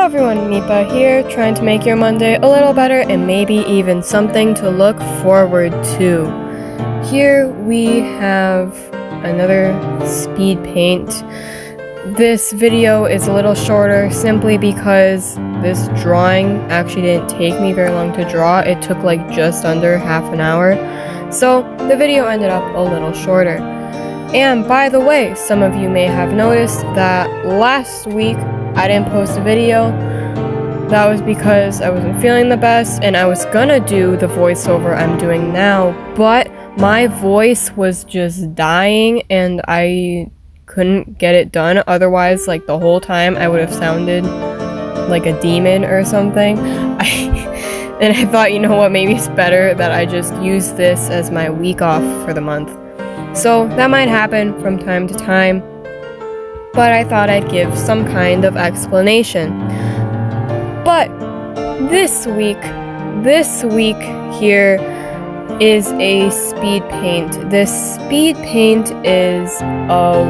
Hello everyone, Mipa here, trying to make your Monday a little better and maybe even something to look forward to. Here we have another speed paint. This video is a little shorter simply because this drawing actually didn't take me very long to draw. It took like just under half an hour. So the video ended up a little shorter. And by the way, some of you may have noticed that last week I didn't post a video. That was because I wasn't feeling the best and I was gonna do the voiceover I'm doing now, but my voice was just dying and I couldn't get it done. Otherwise, like the whole time I would have sounded like a demon or something. And I thought, you know what, maybe it's better that I just use this as my week off for the month. So that might happen from time to time, but I thought I'd give some kind of explanation. But this week here is a speed paint. This speed paint is of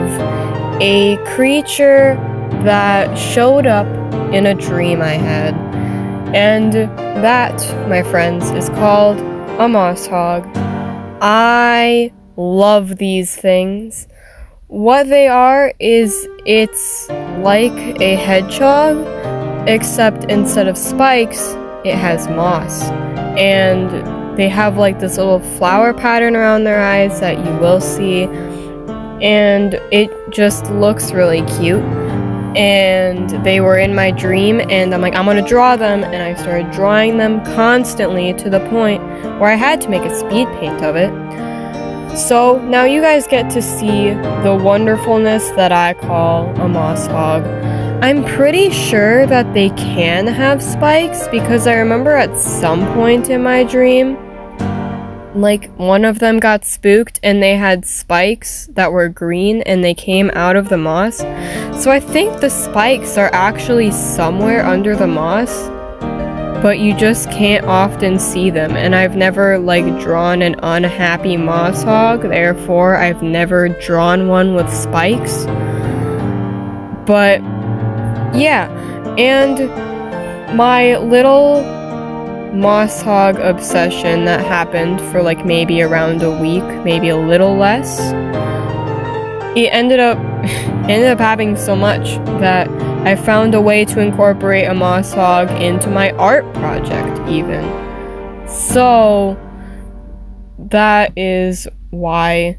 a creature that showed up in a dream I had. And that, my friends, is called a Mosshog. I love these things. What they are is it's like a hedgehog, except instead of spikes, it has moss. And they have like this little flower pattern around their eyes that you will see. And it just looks really cute. And they were in my dream and I'm like, I'm gonna draw them. And I started drawing them constantly to the point where I had to make a speed paint of it. So now you guys get to see the wonderfulness that I call a Mosshog. I'm pretty sure that they can have spikes because I remember at some point in my dream, like one of them got spooked and they had spikes that were green and they came out of the moss. So I think the spikes are actually somewhere under the moss, but you just can't often see them. And I've never like drawn an unhappy Mosshog, therefore I've never drawn one with spikes. But yeah, and my little Mosshog obsession that happened for like maybe around a week, maybe a little less, it ended up having so much that I found a way to incorporate a Mosshog into my art project even. So that is why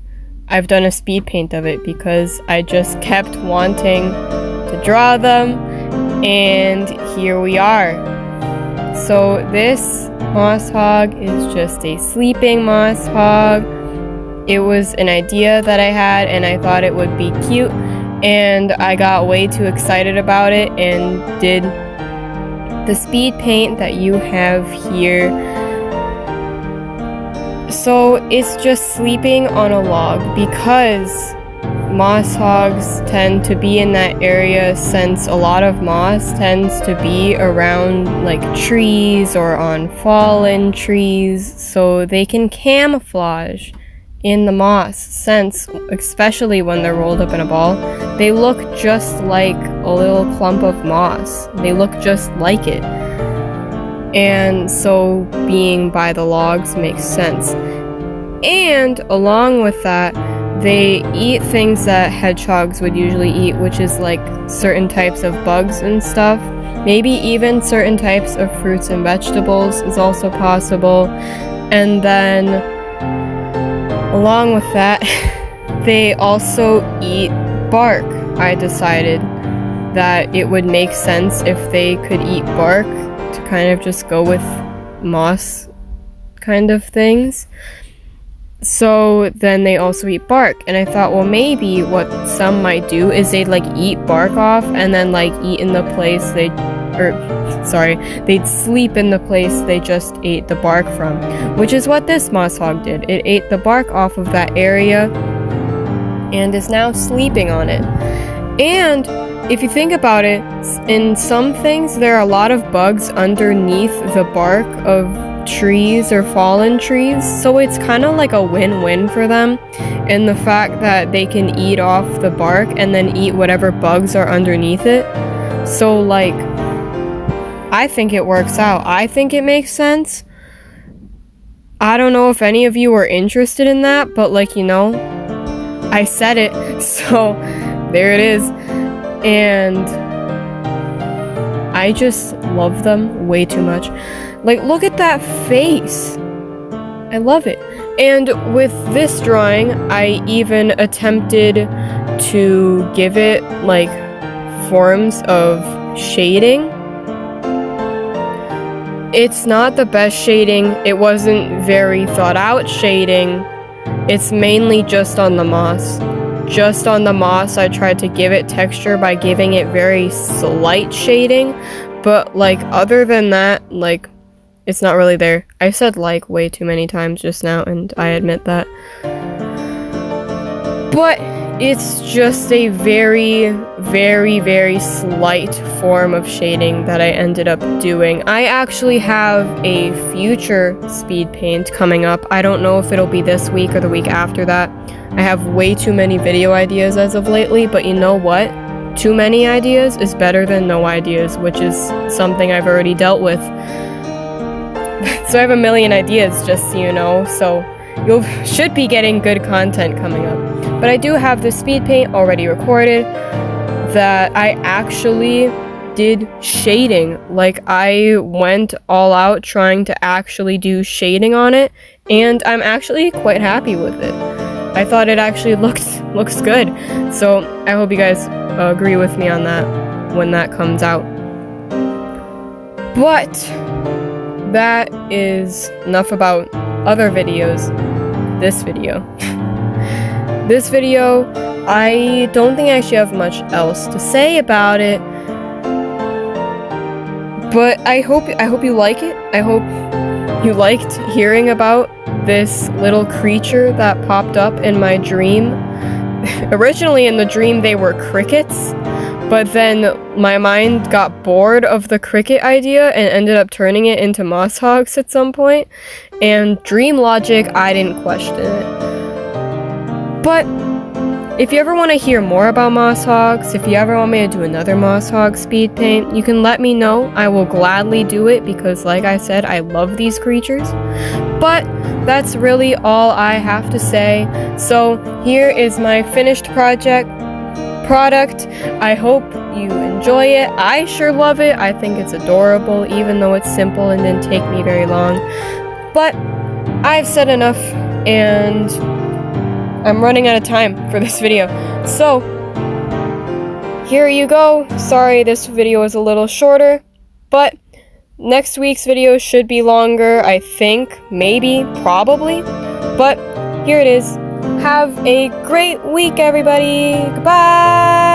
I've done a speed paint of it, because I just kept wanting to draw them, and here we are. So this Mosshog is just a sleeping Mosshog. It was an idea that I had and I thought it would be cute, and I got way too excited about it and did the speed paint that you have here. So it's just sleeping on a log because Mosshogs tend to be in that area since a lot of moss tends to be around like trees or on fallen trees, so they can camouflage in the moss since, especially when they're rolled up in a ball, they look just like a little clump of moss. They look just like it. And so being by the logs makes sense. And along with that, they eat things that hedgehogs would usually eat, which is like certain types of bugs and stuff. Maybe even certain types of fruits and vegetables is also possible. And then along with that, they also eat bark. I decided that it would make sense if they could eat bark to kind of just go with moss kind of things. So then they also eat bark, and I thought, well, maybe what some might do is they'd like eat bark off and then like eat in the place they'd sleep in the place they just ate the bark from, which is what this Mosshog did. It ate the bark off of that area and is now sleeping on it. And if you think about it, in some things there are a lot of bugs underneath the bark of trees or fallen trees, so it's kind of like a win-win for them in the fact that they can eat off the bark and then eat whatever bugs are underneath it. So like I think it works out. I think it makes sense. I don't know if any of you are interested in that, but like, you know, I said it, so there it is. And I just love them way too much. Like, look at that face. I love it. And with this drawing, I even attempted to give it like forms of shading. It's not the best shading. It wasn't very thought out shading. It's mainly just on the moss. Just on the moss, I tried to give it texture by giving it very slight shading. But like, other than that, like, it's not really there. I said like way too many times just now, and I admit that. But it's just a very, very, very slight form of shading that I ended up doing. I actually have a future speed paint coming up. I don't know if it'll be this week or the week after that. I have way too many video ideas as of lately, but you know what? Too many ideas is better than no ideas, which is something I've already dealt with. So I have a million ideas, just so you know, so you should be getting good content coming up. But I do have the speed paint already recorded that I actually did shading. Like, I went all out trying to actually do shading on it, and I'm actually quite happy with it. I thought it actually looks good. So I hope you guys agree with me on that when that comes out. But that is enough about other videos. This video. This video, I don't think I actually have much else to say about it. But I hope you like it. I hope you liked hearing about this little creature that popped up in my dream. Originally in the dream they were crickets, but then my mind got bored of the cricket idea and ended up turning it into Mosshogs at some point. And dream logic, I didn't question it. But if you ever want to hear more about Mosshogs, if you ever want me to do another Mosshog speed paint, you can let me know. I will gladly do it because, like I said, I love these creatures. But that's really all I have to say. So here is my finished product. I hope you enjoy it. I sure love it. I think it's adorable, even though it's simple and didn't take me very long. But I've said enough, and I'm running out of time for this video. So here you go. Sorry this video is a little shorter, but next week's video should be longer, I think, maybe, probably. But here it is. Have a great week, everybody. Goodbye!